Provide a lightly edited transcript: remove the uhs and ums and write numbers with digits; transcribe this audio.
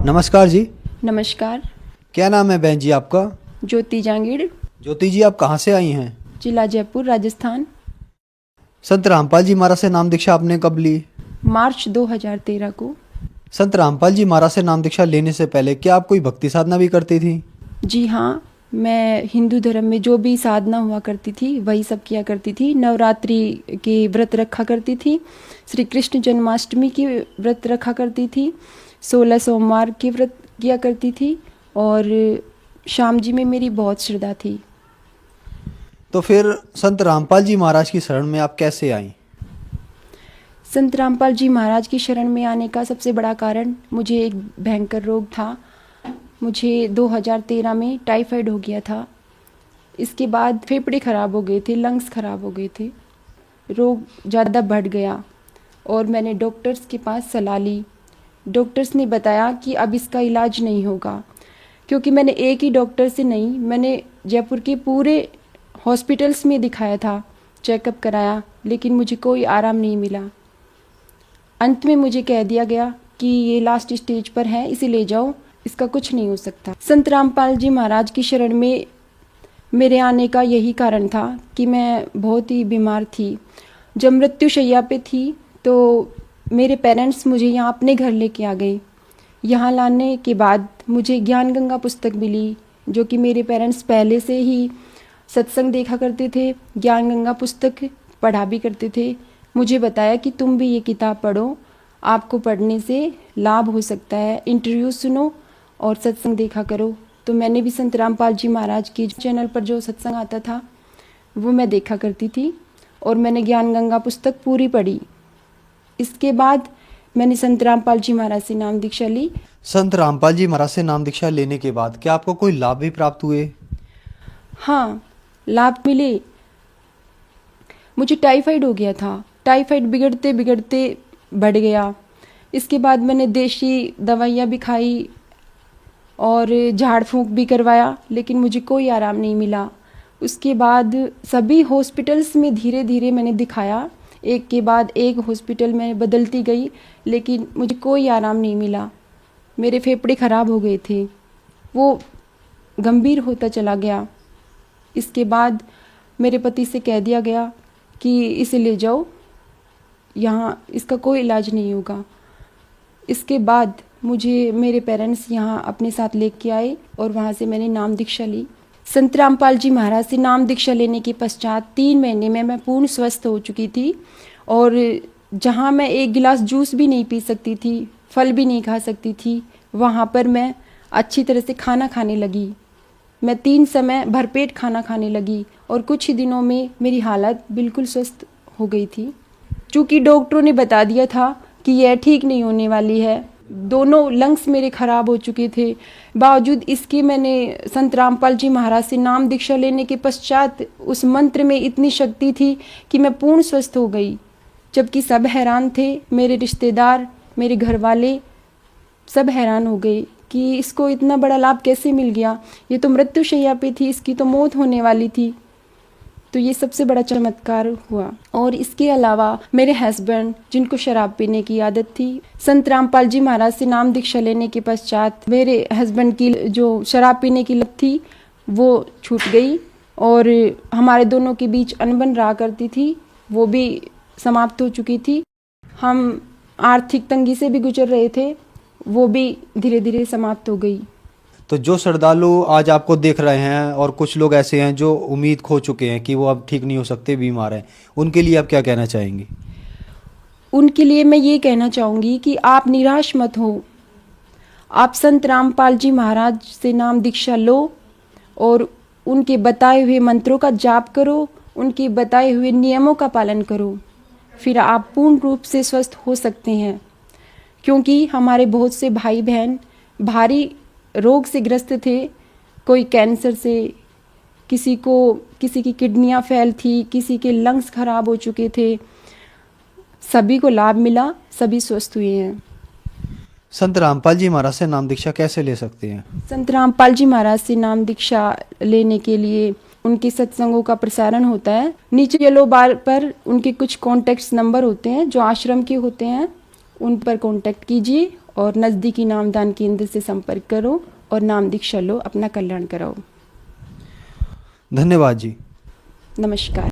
नमस्कार जी। नमस्कार। क्या नाम है बहन जी आपका? ज्योति जांगीड़। ज्योति जी, आप कहाँ से आई हैं? जिला जयपुर, राजस्थान। संत रामपाल जी महाराज से नाम दीक्षा आपने कब ली? मार्च 2013 को। संत रामपाल जी महाराज से नाम दीक्षा लेने से पहले क्या आप कोई भक्ति साधना भी करती थी? जी हाँ, मैं हिंदू धर्म में जो भी साधना हुआ करती थी वही सब किया करती थी। नवरात्रि के व्रत रखा करती थी, श्री कृष्ण जन्माष्टमी की व्रत रखा करती थी, 16 सोमवार के व्रत किया करती थी और श्याम जी में मेरी बहुत श्रद्धा थी। तो फिर संत रामपाल जी महाराज की शरण में आप कैसे आई? संत रामपाल जी महाराज की शरण में आने का सबसे बड़ा कारण, मुझे एक भयंकर रोग था। मुझे 2013 में टाइफाइड हो गया था। इसके बाद फेफड़े ख़राब हो गए थे, लंग्स ख़राब हो गए थे, रोग ज़्यादा बढ़ गया और मैंने डॉक्टर्स के पास सलाह ली। डॉक्टर्स ने बताया कि अब इसका इलाज नहीं होगा, क्योंकि मैंने एक ही डॉक्टर से नहीं, मैंने जयपुर के पूरे हॉस्पिटल्स में दिखाया था, चेकअप कराया, लेकिन मुझे कोई आराम नहीं मिला। अंत में मुझे कह दिया गया कि ये लास्ट स्टेज पर है, इसे ले जाओ, इसका कुछ नहीं हो सकता। संत रामपाल जी महाराज की शरण में मेरे आने का यही कारण था कि मैं बहुत ही बीमार थी। जब मृत्युशैया पे थी तो मेरे पेरेंट्स मुझे यहाँ अपने घर लेके आ गए। यहाँ लाने के बाद मुझे ज्ञान गंगा पुस्तक मिली, जो कि मेरे पेरेंट्स पहले से ही सत्संग देखा करते थे, ज्ञान गंगा पुस्तक पढ़ा भी करते थे। मुझे बताया कि तुम भी ये किताब पढ़ो, आपको पढ़ने से लाभ हो सकता है, इंटरव्यू सुनो और सत्संग देखा करो। तो मैंने भी संत रामपाल जी महाराज के चैनल पर जो सत्संग आता था वो मैं देखा करती थी और मैंने ज्ञान गंगा पुस्तक पूरी पढ़ी। इसके बाद मैंने संत रामपाल जी महाराज से नाम दीक्षा ली। संत रामपाल जी महाराज से नाम दीक्षा लेने के बाद क्या आपको कोई लाभ भी प्राप्त हुए? हाँ, लाभ मिले। मुझे टाइफाइड हो गया था, टाइफाइड बिगड़ते बिगड़ते बढ़ गया। इसके बाद मैंने देशी दवाइयाँ भी खाई और झाड़ फूंक भी करवाया, लेकिन मुझे कोई आराम नहीं मिला। उसके बाद सभी हॉस्पिटल्स में धीरे धीरे मैंने दिखाया, एक के बाद एक हॉस्पिटल में बदलती गई, लेकिन मुझे कोई आराम नहीं मिला। मेरे फेफड़े ख़राब हो गए थे, वो गंभीर होता चला गया। इसके बाद मेरे पति से कह दिया गया कि इसे ले जाओ, यहाँ इसका कोई इलाज नहीं होगा। इसके बाद मुझे मेरे पेरेंट्स यहाँ अपने साथ लेके आए और वहाँ से मैंने नाम दीक्षा ली। संत रामपाल जी महाराज से नाम दीक्षा लेने के पश्चात 3 महीने में मैं पूर्ण स्वस्थ हो चुकी थी और जहाँ मैं एक गिलास जूस भी नहीं पी सकती थी, फल भी नहीं खा सकती थी, वहाँ पर मैं अच्छी तरह से खाना खाने लगी। मैं 3 समय भरपेट खाना खाने लगी और कुछ ही दिनों में मेरी हालत बिल्कुल स्वस्थ हो गई थी। चूँकि डॉक्टरों ने बता दिया था कि यह ठीक नहीं होने वाली है, दोनों लंग्स मेरे ख़राब हो चुके थे, बावजूद इसके मैंने संत रामपाल जी महाराज से नाम दीक्षा लेने के पश्चात उस मंत्र में इतनी शक्ति थी कि मैं पूर्ण स्वस्थ हो गई। जबकि सब हैरान थे, मेरे रिश्तेदार, मेरे घर वाले सब हैरान हो गए कि इसको इतना बड़ा लाभ कैसे मिल गया, ये तो मृत्युशैया पे थी, इसकी तो मौत होने वाली थी। तो ये सबसे बड़ा चमत्कार हुआ। और इसके अलावा मेरे हस्बैंड, जिनको शराब पीने की आदत थी, संत रामपाल जी महाराज से नाम दीक्षा लेने के पश्चात मेरे हस्बैंड की जो शराब पीने की लत थी वो छूट गई और हमारे दोनों के बीच अनबन रहा करती थी, वो भी समाप्त हो चुकी थी। हम आर्थिक तंगी से भी गुजर रहे थे, वो भी धीरे धीरे समाप्त हो गई। तो जो श्रद्धालु आज आपको देख रहे हैं और कुछ लोग ऐसे हैं जो उम्मीद खो चुके हैं कि वो अब ठीक नहीं हो सकते, बीमार हैं, उनके लिए आप क्या कहना चाहेंगी? उनके लिए मैं ये कहना चाहूँगी कि आप निराश मत हो। आप संत रामपाल जी महाराज से नाम दीक्षा लो और उनके बताए हुए मंत्रों का जाप करो, उनके बताए हुए नियमों का पालन करो, फिर आप पूर्ण रूप से स्वस्थ हो सकते हैं। क्योंकि हमारे बहुत से भाई बहन भारी रोग से ग्रस्त थे, कोई कैंसर से, किसी की किडनियां फेल थी, किसी के लंग्स खराब हो चुके थे, सभी को लाभ मिला, सभी स्वस्थ हुए हैं। संत रामपाल जी महाराज से नाम दीक्षा कैसे ले सकते हैं? संत रामपाल जी महाराज से नाम दीक्षा लेने के लिए उनके सत्संगों का प्रसारण होता है। नीचे येलो बार पर उनके कुछ कॉन्टैक्ट नंबर होते हैं जो आश्रम के होते हैं, उन पर कॉन्टैक्ट कीजिए और नज़दीकी नामदान केंद्र से संपर्क करो और नाम दीक्षा लो, अपना कल्याण कराओ। धन्यवाद जी। नमस्कार।